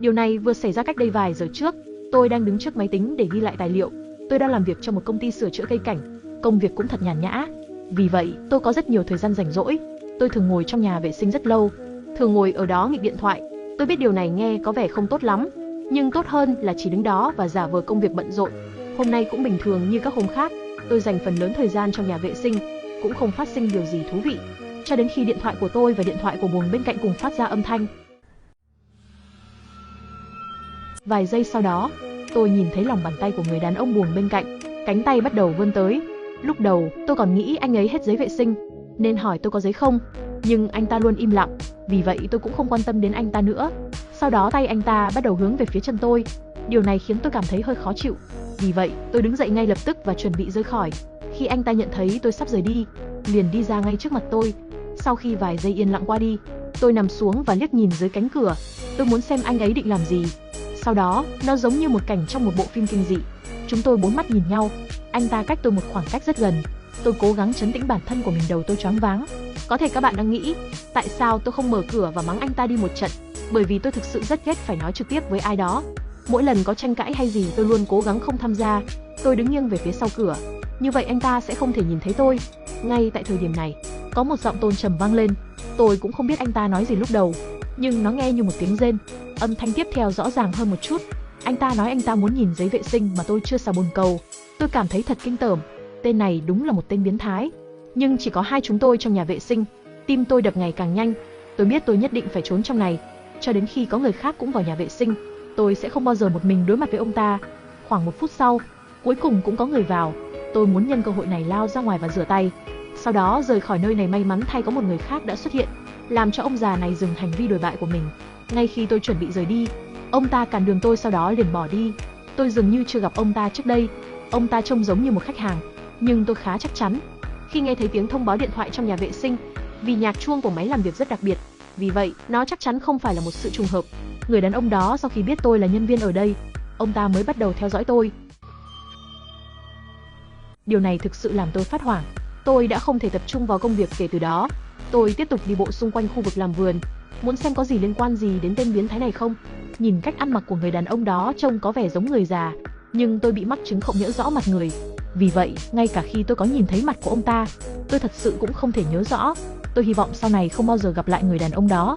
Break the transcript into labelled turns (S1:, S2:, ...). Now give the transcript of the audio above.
S1: Điều này vừa xảy ra cách đây vài giờ trước. Tôi đang đứng trước máy tính để ghi lại tài liệu. Tôi đang làm việc cho một công ty sửa chữa cây cảnh. Công việc cũng thật nhàn nhã. Vì vậy, tôi có rất nhiều thời gian rảnh rỗi. Tôi thường ngồi trong nhà vệ sinh rất lâu. Thường ngồi ở đó nghịch điện thoại. Tôi biết điều này nghe có vẻ không tốt lắm. Nhưng tốt hơn là chỉ đứng đó và giả vờ công việc bận rộn. Hôm nay cũng bình thường như các hôm khác. Tôi dành phần lớn thời gian trong nhà vệ sinh. Cũng không phát sinh điều gì thú vị. Cho đến khi điện thoại của tôi và điện thoại của buồng bên cạnh cùng phát ra âm thanh. Vài giây sau đó, tôi nhìn thấy lòng bàn tay của người đàn ông buồng bên cạnh. Cánh tay bắt đầu vươn tới. Lúc đầu, tôi còn nghĩ anh ấy hết giấy vệ sinh, nên hỏi tôi có giấy không. Nhưng anh ta luôn im lặng, vì vậy tôi cũng không quan tâm đến anh ta nữa. Sau đó tay anh ta bắt đầu hướng về phía chân tôi. Điều này khiến tôi cảm thấy hơi khó chịu. Vì vậy, tôi đứng dậy ngay lập tức và chuẩn bị rời khỏi. Khi anh ta nhận thấy tôi sắp rời đi, liền đi ra ngay trước mặt tôi. Sau khi vài giây yên lặng qua đi, tôi nằm xuống và liếc nhìn dưới cánh cửa. Tôi muốn xem anh ấy định làm gì. Sau đó, nó giống như một cảnh trong một bộ phim kinh dị. Chúng tôi bốn mắt nhìn nhau. Anh ta cách tôi một khoảng cách rất gần. Tôi cố gắng trấn tĩnh bản thân của mình, đầu tôi choáng váng. Có thể các bạn đang nghĩ, tại sao tôi không mở cửa và mắng anh ta đi một trận? Bởi vì tôi thực sự rất ghét phải nói trực tiếp với ai đó. Mỗi lần có tranh cãi hay gì tôi luôn cố gắng không tham gia. Tôi đứng nghiêng về phía sau cửa. Như vậy anh ta sẽ không thể nhìn thấy tôi. Ngay tại thời điểm này, có một giọng tôn trầm vang lên. Tôi cũng không biết anh ta nói gì lúc đầu, nhưng nó nghe như một tiếng rên. Âm thanh tiếp theo rõ ràng hơn một chút. Anh ta nói anh ta muốn nhìn giấy vệ sinh mà tôi chưa xà bồn cầu. Tôi cảm thấy thật kinh tởm. Tên này đúng là một tên biến thái. Nhưng chỉ có hai chúng tôi trong nhà vệ sinh. Tim tôi đập ngày càng nhanh. Tôi biết tôi nhất định phải trốn trong này. Cho đến khi có người khác cũng vào nhà vệ sinh, tôi sẽ không bao giờ một mình đối mặt với ông ta. Khoảng 1 phút sau, cuối cùng cũng có người vào. Tôi muốn nhân cơ hội này lao ra ngoài và rửa tay. Sau đó rời khỏi nơi này. May mắn thay có một người khác đã xuất hiện, làm cho ông già này dừng hành vi đồi bại của mình. Ngay khi tôi chuẩn bị rời đi, ông ta cản đường tôi, sau đó liền bỏ đi. Tôi dường như chưa gặp ông ta trước đây. Ông ta trông giống như một khách hàng, nhưng tôi khá chắc chắn khi nghe thấy tiếng thông báo điện thoại trong nhà vệ sinh, vì nhạc chuông của máy làm việc rất đặc biệt. Vì vậy, nó chắc chắn không phải là một sự trùng hợp. Người đàn ông đó sau khi biết tôi là nhân viên ở đây, ông ta mới bắt đầu theo dõi tôi. Điều này thực sự làm tôi phát hoảng. Tôi đã không thể tập trung vào công việc kể từ đó. Tôi tiếp tục đi bộ xung quanh khu vực làm vườn, muốn xem có gì liên quan gì đến tên biến thái này không. Nhìn cách ăn mặc của người đàn ông đó trông có vẻ giống người già, nhưng tôi bị mắc chứng không nhớ rõ mặt người. Vì vậy, ngay cả khi tôi có nhìn thấy mặt của ông ta, tôi thật sự cũng không thể nhớ rõ. Tôi hy vọng sau này không bao giờ gặp lại người đàn ông đó.